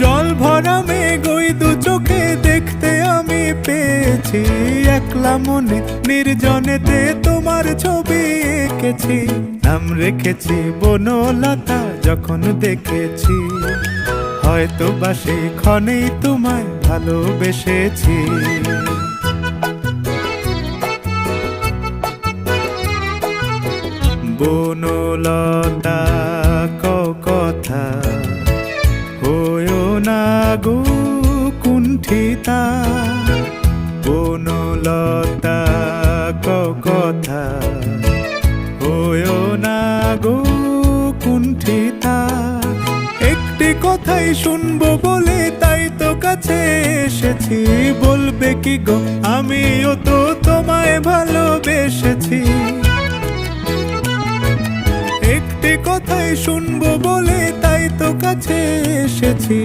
জল ভরা মেঘ ওই দু চোখে দেখতে আমি পেয়েছি, একলা মনে নির্জনেতে তোমার ছবি এঁকেছি। নাম রেখেছি বনলতা যখন দেখেছি, হয়তো বা সেই ক্ষণেই তোমায় ভালোবেসেছি। বনলতা কথা হয়ো না গো কুণ্ঠিতা, বনলতা কথা হয়ো না গো কুণ্ঠিতা। একটি কথাই শুনবো বলে তাই তো কাছে এসেছি, বলবে কি গো আমিও তো তোমায় ভালোবেসেছি। একটি কথাই শুনবো বলে তাই তো কাছে এসেছি,